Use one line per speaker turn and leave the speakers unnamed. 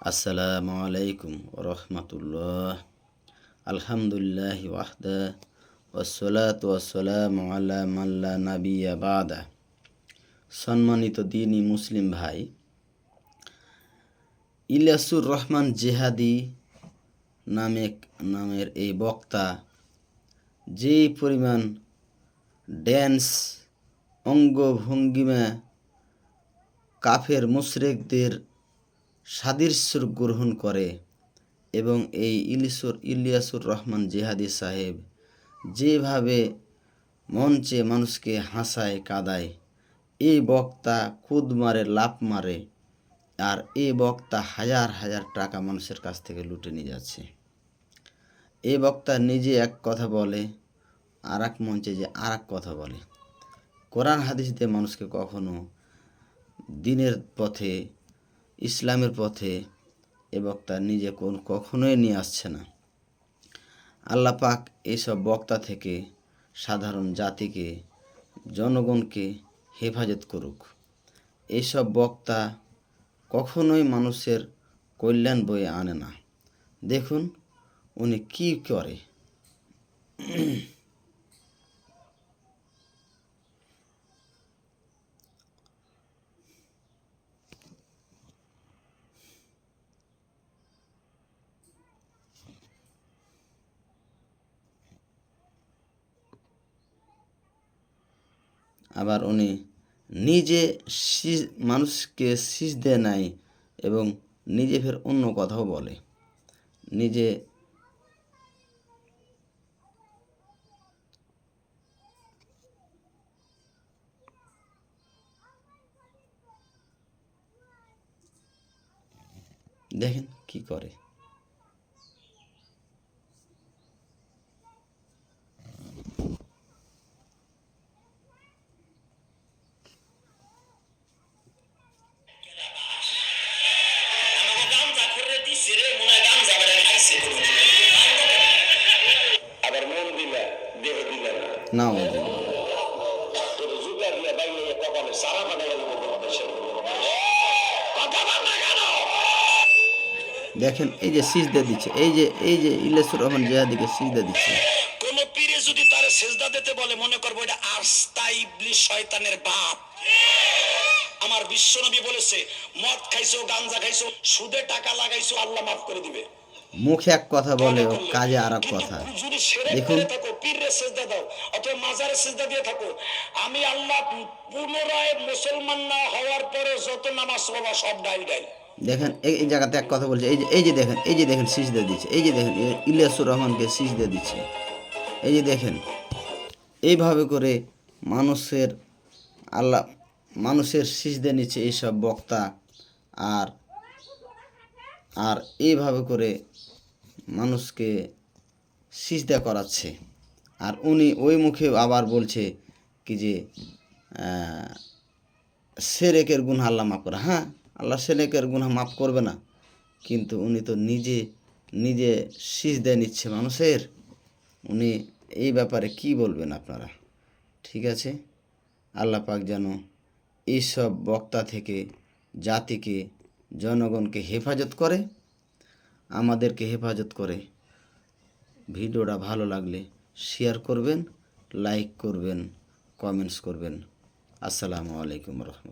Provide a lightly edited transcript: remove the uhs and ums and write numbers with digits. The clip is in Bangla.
আসসালামু আলাইকুম রহমতুল্লাহ। আলহামদুলিল্লাহ ওয়াহদা ওয়াসসালাতু ওয়াসসালামু আলা মান লা নাবিয়্যা বাদা। সম্মানিত দ্বীনি মুসলিম ভাই, ইলিয়াসুর রহমান জেহাদি নামের এই বক্তা যেই পরিমাণ ড্যান্স অঙ্গভঙ্গিমা কাফের মুশরিকদের সাদৃশ্য গ্রহণ করে এবং এই ইলিয়াসুর রহমান জেহাদি সাহেব যেভাবে মঞ্চে মানুষকে হাসায় কাঁদায়, এই বক্তা খুদ মারে, লাফ মারে, আর এই বক্তা হাজার হাজার টাকা মানুষের কাছ থেকে লুটে নিয়ে যাচ্ছে। এই বক্তা নিজে এক কথা বলে, আর এক মঞ্চে যে আর এক কথা বলে। কোরআন হাদিস দিয়ে মানুষকে কখনো দিনের পথে, ইসলামের পথে এ বক্তা নিজে কখনোই নিয়ে আসছে না। আল্লাহ পাক এইসব বক্তা থেকে সাধারণ জাতিকে, জনগণকে হেফাজত করুক। এইসব বক্তা কখনোই মানুষের কল্যাণ বয়ে আনে না। দেখুন উনি কি করে। আবার উনি নিজে মানুষকে সিজদে নেয় এবং নিজে ফের অন্য কথাও বলে। নিজে দেখেন কি করে।
আবার মন দিলা দেহ দিলা
না
তোর জুতা দিয়ে বাইরে কপালে সারা বানাইয়া দিব দেশের কথা বল না কেন?
দেখেন এই যে সিজদা দিচ্ছে, এই যে ইলিয়াসুর রহমান জেহাদিকে সিজদা দিচ্ছে।
কোন পীরে যদি তার সেজদা দিতে বলে, মনে করবো এটা আস্তা ইবলিস শয়তানের বাপ। আমার বিশ্বনবী বলেছে, মদ খাইছো, গাঞ্জা খাইছো, সুদে টাকা লাগাইছো, আল্লাহ মাফ করে দিবে।
মুখে এক কথা বলে ও কাজে আর এক কথা।
যদি শিরক
দেখুন
করে থাকো, পীরে সেজদা দাও অথবা মাজারে সেজদা দিয়ে থাকো, আমি আল্লাহ পুনরায় মুসলমান না হওয়ার পরে যত নামাজ পড়া সব ডাইল।
দেখেন এই জায়গাতে এক কথা বলছে, এই যে দেখেন সিজদা দিচ্ছে, এই যে দেখেন ইলিয়াসুর রহমানকে সিজদা দিচ্ছে। এই যে দেখেন এইভাবে করে মানুষের সিজদা নিচ্ছে এইসব বক্তা। আর এইভাবে করে মানুষকে সিজদা করাচ্ছে। আর উনি ওই মুখে আবার বলছে কি যে শিরকের গুনাহ আল্লাহ মাফ করে। হ্যাঁ, আল্লাহ শিরকের গুনাহ মাফ করবে না, কিন্তু উনি তো নিজে সিজদা নিচ্ছে মানুষের। উনি এই ব্যাপারে কি বলবেন আপনারা? ঠিক আছে, আল্লাহ পাক যেন এইসব বক্তা থেকে জাতিকে, জনগণকে হেফাজত করে, আমাদেরকে হেফাজত করে। ভিডিওটা ভালো লাগলে শেয়ার করবেন, লাইক করবেন, কমেন্টস করবেন। আসসালামু আলাইকুম রহমতুল্লাহ।